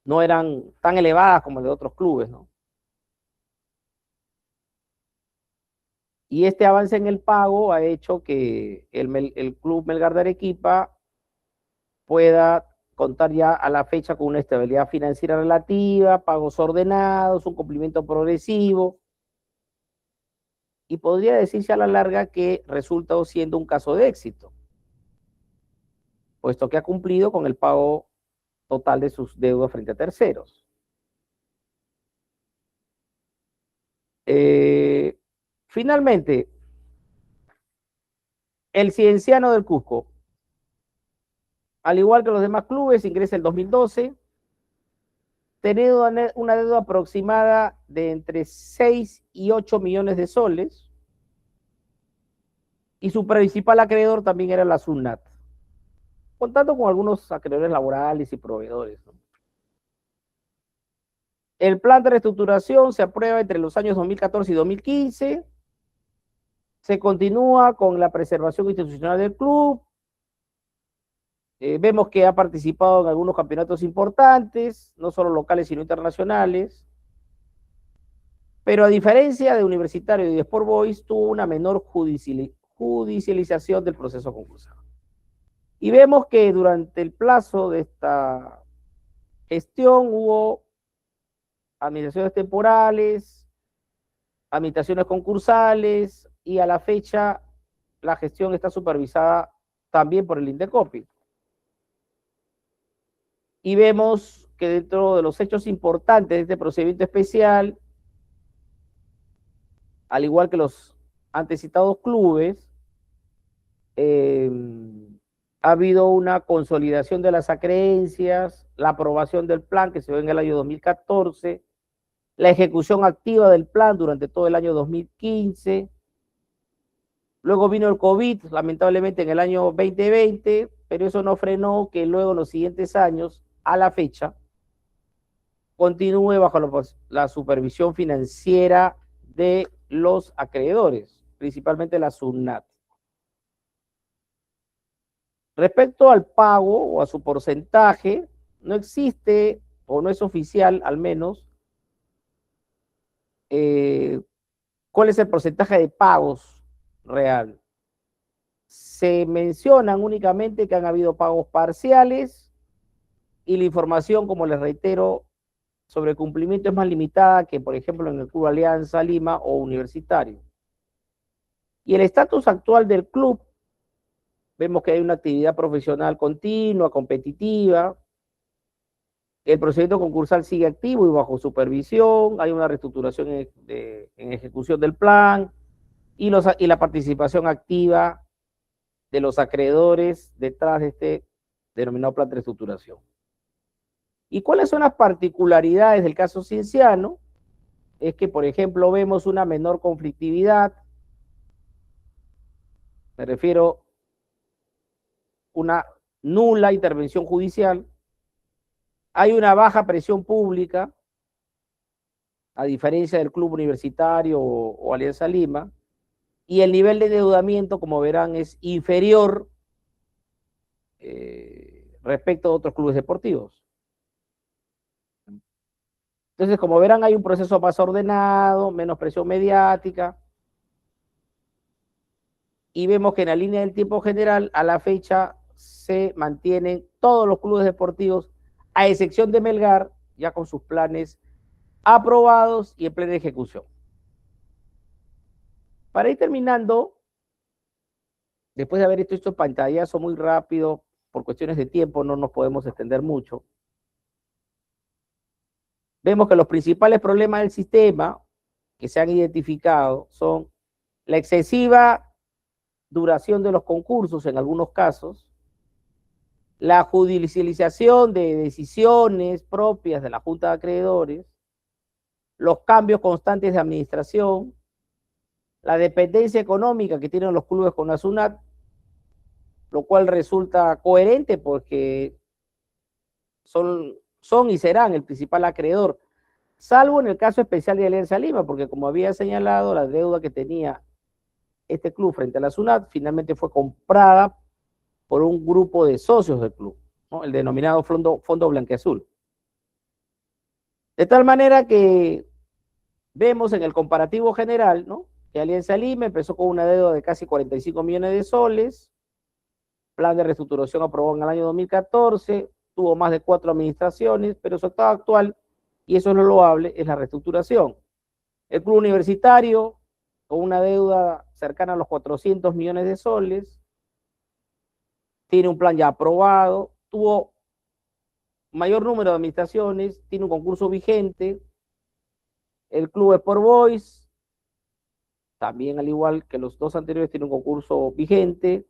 no eran tan elevadas como las de otros clubes, ¿no? Y este avance en el pago ha hecho que el Club Melgar de Arequipa pueda contar ya a la fecha con una estabilidad financiera relativa, pagos ordenados, un cumplimiento progresivo, y podría decirse a la larga que resulta siendo un caso de éxito, puesto que ha cumplido con el pago total de sus deudas frente a terceros. Finalmente, el Cienciano del Cusco, al igual que los demás clubes, ingresa el 2012, teniendo una deuda aproximada de entre 6 y 8 millones de soles, y su principal acreedor también era la SUNAT, contando con algunos acreedores laborales y proveedores, ¿no? El plan de reestructuración se aprueba entre los años 2014 y 2015, se continúa con la preservación institucional del club, vemos que ha participado en algunos campeonatos importantes, no solo locales sino internacionales, pero a diferencia de Universitario y de Sport Boys, tuvo una menor judicialización del proceso concursal. Y vemos que durante el plazo de esta gestión hubo administraciones temporales, administraciones concursales, y a la fecha la gestión está supervisada también por el Indecopi. Y vemos que dentro de los hechos importantes de este procedimiento especial, al igual que los antes citados clubes, ha habido una consolidación de las acreencias, la aprobación del plan que se dio en el año 2014, la ejecución activa del plan durante todo el año 2015. Luego vino el COVID, lamentablemente en el año 2020, pero eso no frenó que luego en los siguientes años, a la fecha, continúe bajo la supervisión financiera de los acreedores, principalmente la SUNAT. Respecto al pago o a su porcentaje, no existe, o no es oficial al menos, cuál es el porcentaje de pagos real. Se mencionan únicamente que han habido pagos parciales y la información, como les reitero, sobre cumplimiento es más limitada que, por ejemplo, en el Club Alianza Lima o Universitario. Y el estatus actual del club, vemos que hay una actividad profesional continua, competitiva. El procedimiento concursal sigue activo y bajo supervisión. Hay una reestructuración en ejecución del plan y la participación activa de los acreedores detrás de este denominado plan de reestructuración. ¿Y cuáles son las particularidades del caso Cienciano? Es que, por ejemplo, vemos una menor conflictividad, me refiero una nula intervención judicial, hay una baja presión pública, a diferencia del Club Universitario o Alianza Lima, y el nivel de endeudamiento, como verán, es inferior respecto a otros clubes deportivos. Entonces, como verán, hay un proceso más ordenado, menos presión mediática, y vemos que en la línea del tiempo general, a la fecha, se mantienen todos los clubes deportivos, a excepción de Melgar, ya con sus planes aprobados y en plena ejecución. Para ir terminando, después de haber hecho estos pantallazos muy rápido, por cuestiones de tiempo no nos podemos extender mucho, vemos que los principales problemas del sistema que se han identificado son la excesiva duración de los concursos en algunos casos, la judicialización de decisiones propias de la Junta de Acreedores, los cambios constantes de administración, la dependencia económica que tienen los clubes con la SUNAT, lo cual resulta coherente porque son y serán el principal acreedor, salvo en el caso especial de Alianza Lima, porque como había señalado, la deuda que tenía este club frente a la SUNAT finalmente fue comprada por un grupo de socios del club, ¿no? El denominado Fondo Blanquiazul. De tal manera que vemos en el comparativo general, ¿no?, que Alianza Lima empezó con una deuda de casi 45 millones de soles, plan de reestructuración aprobado en el año 2014, tuvo más de 4 administraciones, pero su estado actual, y eso es lo loable, es la reestructuración. El club universitario, con una deuda cercana a los 400 millones de soles, tiene un plan ya aprobado, tuvo mayor número de administraciones, tiene un concurso vigente. El club Sport Boys, también al igual que los dos anteriores, tiene un concurso vigente.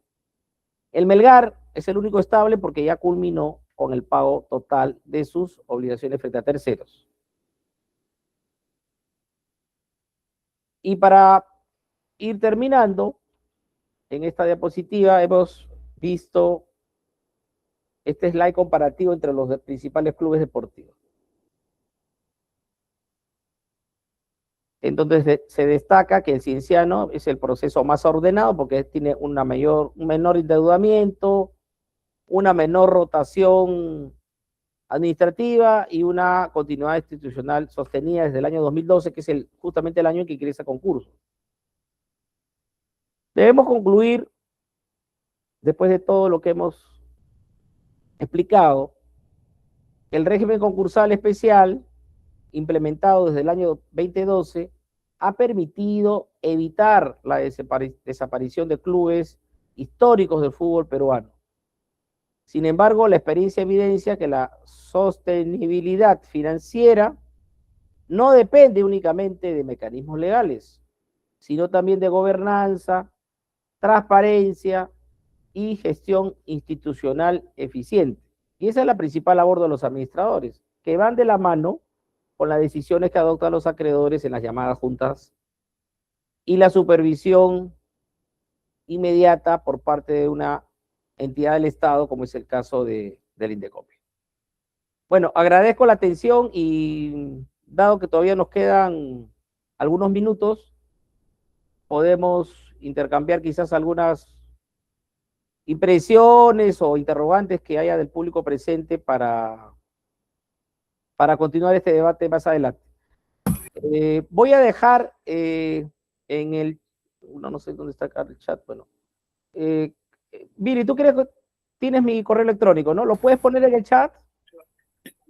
El Melgar es el único estable porque ya culminó con el pago total de sus obligaciones frente a terceros. Y para ir terminando, en esta diapositiva hemos visto este slide comparativo entre los principales clubes deportivos. Entonces se destaca que el Cienciano es el proceso más ordenado porque tiene un menor endeudamiento, una menor rotación administrativa y una continuidad institucional sostenida desde el año 2012, que es justamente el año en que ingresa concurso. Debemos concluir, después de todo lo que hemos explicado, el régimen concursal especial implementado desde el año 2012 ha permitido evitar la desaparición de clubes históricos del fútbol peruano. Sin embargo, la experiencia evidencia que la sostenibilidad financiera no depende únicamente de mecanismos legales, sino también de gobernanza, transparencia y gestión institucional eficiente. Y esa es la principal labor de los administradores, que van de la mano con las decisiones que adoptan los acreedores en las llamadas juntas y la supervisión inmediata por parte de una entidad del Estado, como es el caso del Indecopi. Bueno, agradezco la atención y dado que todavía nos quedan algunos minutos, podemos intercambiar quizás algunas impresiones o interrogantes que haya del público presente para continuar este debate más adelante. Voy a dejar en el, no sé dónde está acá el chat, bueno. Viri, tú tienes mi correo electrónico, ¿no? ¿Lo puedes poner en el chat?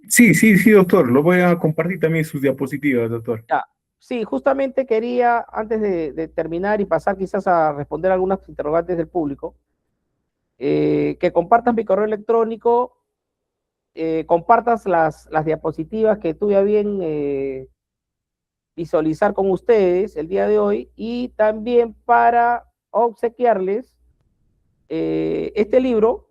Sí, sí, sí, doctor. Lo voy a compartir también sus diapositivas, doctor. Ya. Sí, justamente quería, antes de terminar y pasar quizás a responder algunas interrogantes del público, que compartas mi correo electrónico, compartas las diapositivas que tuve a bien visualizar con ustedes el día de hoy y también para obsequiarles este libro,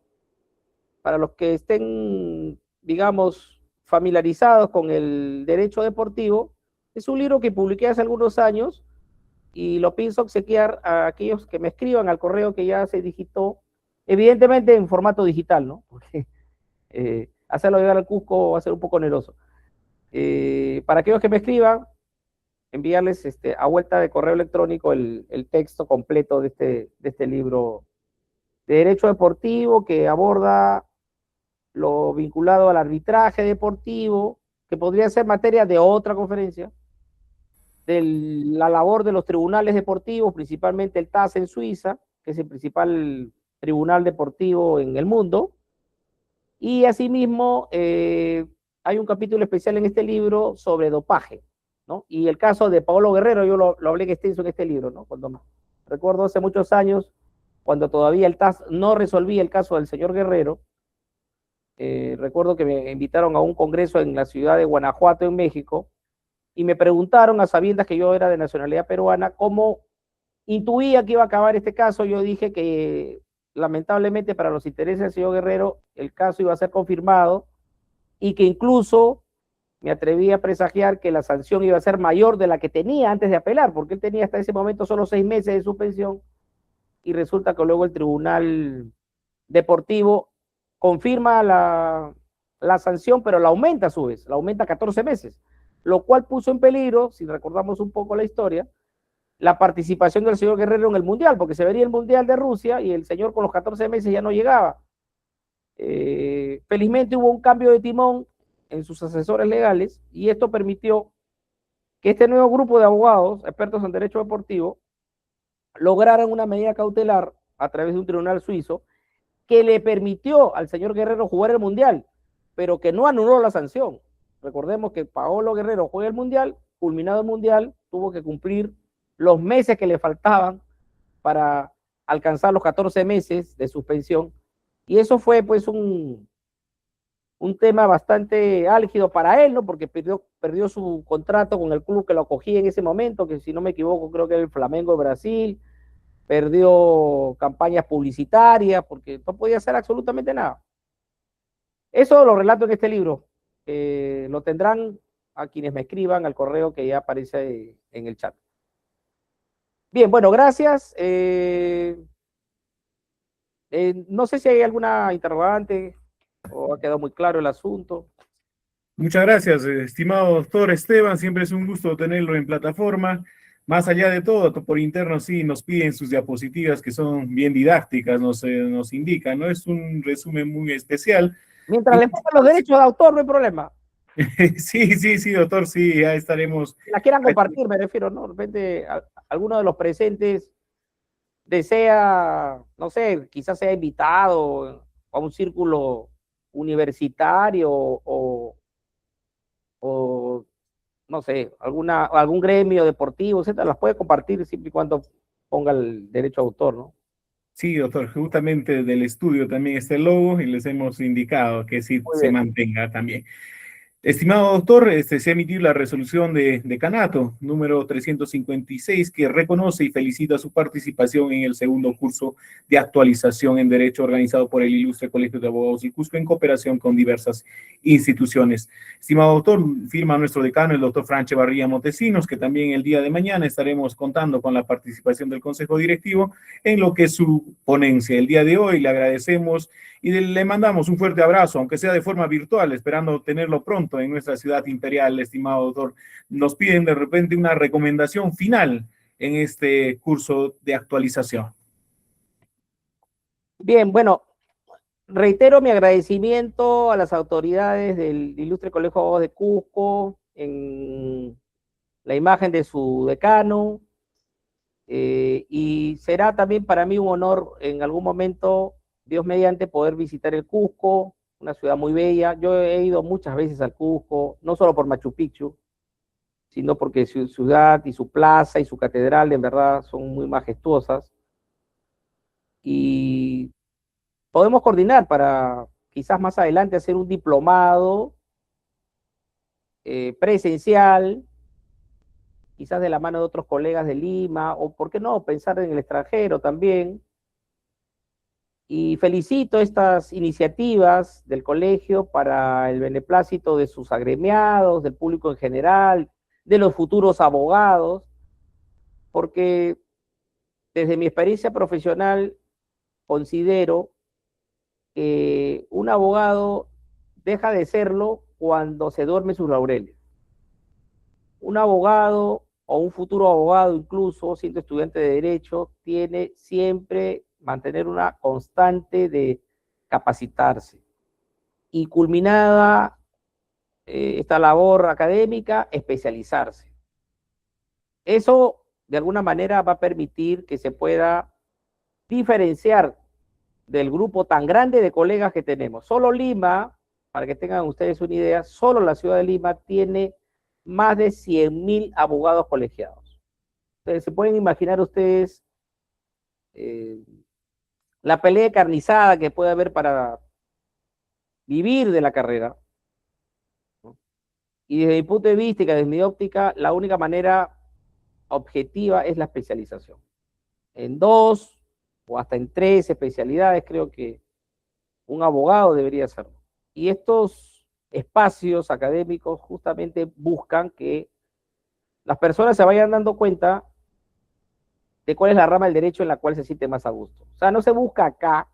para los que estén, digamos, familiarizados con el derecho deportivo. Es un libro que publiqué hace algunos años y lo pienso obsequiar a aquellos que me escriban al correo que ya se digitó, evidentemente en formato digital, ¿no? Porque hacerlo llegar al Cusco va a ser un poco oneroso. Para aquellos que me escriban, enviarles a vuelta de correo electrónico el texto completo de este libro de derecho deportivo que aborda lo vinculado al arbitraje deportivo, que podría ser materia de otra conferencia, de la labor de los tribunales deportivos, principalmente el TAS en Suiza, que es el principal tribunal deportivo en el mundo. Y asimismo, hay un capítulo especial en este libro sobre dopaje, ¿no? Y el caso de Paolo Guerrero, yo lo hablé en extenso en este libro, ¿no? Cuando recuerdo hace muchos años, cuando todavía el TAS no resolvía el caso del señor Guerrero, recuerdo que me invitaron a un congreso en la ciudad de Guanajuato, en México, y me preguntaron, a sabiendas que yo era de nacionalidad peruana, cómo intuía que iba a acabar este caso. Yo dije que lamentablemente para los intereses del señor Guerrero el caso iba a ser confirmado y que incluso me atreví a presagiar que la sanción iba a ser mayor de la que tenía antes de apelar, porque él tenía hasta ese momento solo 6 meses de suspensión y resulta que luego el tribunal deportivo confirma la sanción, pero la aumenta a su vez, la aumenta a 14 meses, lo cual puso en peligro, si recordamos un poco la historia, la participación del señor Guerrero en el Mundial, porque se vería el Mundial de Rusia y el señor con los 14 meses ya no llegaba. Felizmente hubo un cambio de timón en sus asesores legales y esto permitió que este nuevo grupo de abogados, expertos en derecho deportivo, lograran una medida cautelar a través de un tribunal suizo que le permitió al señor Guerrero jugar el Mundial, pero que no anuló la sanción. Recordemos que Paolo Guerrero juega el Mundial, culminado el Mundial, tuvo que cumplir los meses que le faltaban para alcanzar los 14 meses de suspensión. Y eso fue pues un tema bastante álgido para él, ¿no? Porque perdió su contrato con el club que lo acogía en ese momento, que si no me equivoco creo que era el Flamengo de Brasil, perdió campañas publicitarias, porque no podía hacer absolutamente nada. Eso lo relato en este libro. Lo tendrán a quienes me escriban al correo que ya aparece en el chat. Bien, bueno, gracias. No sé si hay alguna interrogante o ha quedado muy claro el asunto. Muchas gracias, estimado doctor Esteban. Siempre es un gusto tenerlo en plataforma. Más allá de todo, por interno sí nos piden sus diapositivas que son bien didácticas, nos indican, ¿no? Es un resumen muy especial. Mientras le pongan los derechos de autor, no hay problema. Sí, sí, sí, doctor, sí, ya estaremos. Si la quieran compartir, me refiero, ¿no? De repente, alguno de los presentes desea, no sé, quizás sea invitado a un círculo universitario o no sé, algún gremio deportivo, etcétera, las puede compartir siempre y cuando ponga el derecho de autor, ¿no? Sí, doctor, justamente del estudio también está el logo y les hemos indicado que sí Muy se bien. mantenga también. Estimado doctor, se ha emitido la resolución de decanato número 356 que reconoce y felicita su participación en el segundo curso de actualización en Derecho organizado por el Ilustre Colegio de Abogados del Cusco en cooperación con diversas instituciones. Estimado doctor, firma nuestro decano, el doctor Franche Barría Montesinos, que también el día de mañana estaremos contando con la participación del Consejo Directivo en lo que es su ponencia. El día de hoy le agradecemos y le mandamos un fuerte abrazo, aunque sea de forma virtual, esperando tenerlo pronto en nuestra ciudad imperial, estimado doctor. Nos piden de repente una recomendación final en este curso de actualización. Bien, bueno, reitero mi agradecimiento a las autoridades del Ilustre Colegio de Abogados de Cusco, en la imagen de su decano, y será también para mí un honor en algún momento, Dios mediante, poder visitar el Cusco, una ciudad muy bella. Yo he ido muchas veces al Cusco, no solo por Machu Picchu, sino porque su ciudad y su plaza y su catedral en verdad son muy majestuosas. Y podemos coordinar para quizás más adelante hacer un diplomado presencial, quizás de la mano de otros colegas de Lima, o por qué no, pensar en el extranjero también. Y felicito estas iniciativas del colegio para el beneplácito de sus agremiados, del público en general, de los futuros abogados, porque desde mi experiencia profesional considero que un abogado deja de serlo cuando se duerme sus laureles. Un abogado o un futuro abogado, incluso siendo estudiante de Derecho, tiene siempre mantener una constante de capacitarse. Y culminada esta labor académica, especializarse. Eso, de alguna manera, va a permitir que se pueda diferenciar del grupo tan grande de colegas que tenemos. Solo Lima, para que tengan ustedes una idea, solo la ciudad de Lima tiene más de 100.000 abogados colegiados. Entonces, se pueden imaginar ustedes la pelea carnizada que puede haber para vivir de la carrera, ¿no? Y desde mi punto de vista y desde mi óptica, la única manera objetiva es la especialización. En 2 o hasta en 3 especialidades creo que un abogado debería hacerlo. Y estos espacios académicos justamente buscan que las personas se vayan dando cuenta de cuál es la rama del derecho en la cual se siente más a gusto. O sea, no se busca acá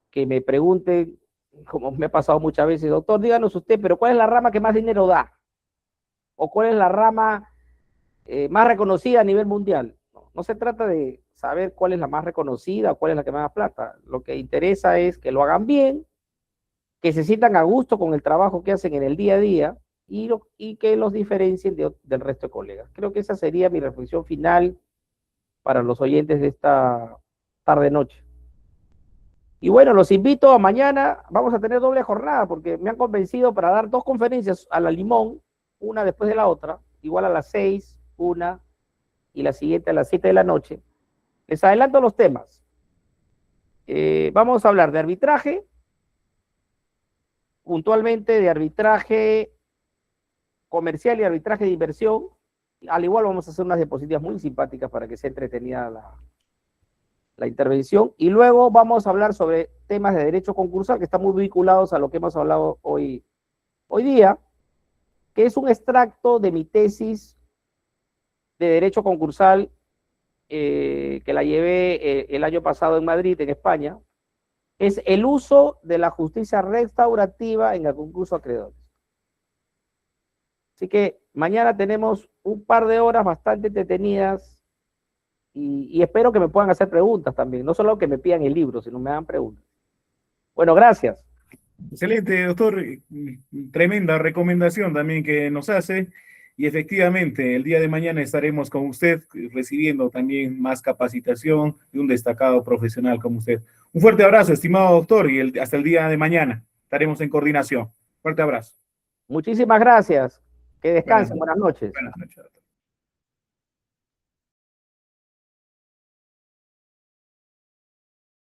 que me pregunten, como me ha pasado muchas veces, doctor, díganos usted, pero ¿cuál es la rama que más dinero da? ¿O cuál es la rama más reconocida a nivel mundial? No, no se trata de saber cuál es la más reconocida o cuál es la que más da plata. Lo que interesa es que lo hagan bien, que se sientan a gusto con el trabajo que hacen en el día a día y que los diferencien del resto de colegas. Creo que esa sería mi reflexión final para los oyentes de esta tarde-noche. Y bueno, los invito a mañana, vamos a tener doble jornada, porque me han convencido para dar 2 conferencias a la Limón, una después de la otra, igual a las 6, una, y la siguiente a las 7 de la noche. Les adelanto los temas. Vamos a hablar de arbitraje, puntualmente de arbitraje comercial y arbitraje de inversión. Al igual vamos a hacer unas diapositivas muy simpáticas para que sea entretenida la intervención. Y luego vamos a hablar sobre temas de derecho concursal que están muy vinculados a lo que hemos hablado hoy día, que es un extracto de mi tesis de derecho concursal que la llevé el año pasado en Madrid, en España. Es el uso de la justicia restaurativa en el concurso de acreedores. Así que mañana tenemos un par de horas bastante entretenidas y espero que me puedan hacer preguntas también, no solo que me pidan el libro, sino me hagan preguntas. Bueno, gracias. Excelente, doctor. Tremenda recomendación también que nos hace. Y efectivamente, el día de mañana estaremos con usted recibiendo también más capacitación de un destacado profesional como usted. Un fuerte abrazo, estimado doctor, y hasta el día de mañana estaremos en coordinación. Fuerte abrazo. Muchísimas gracias. Que descansen. Buenas noches. Buenas noches.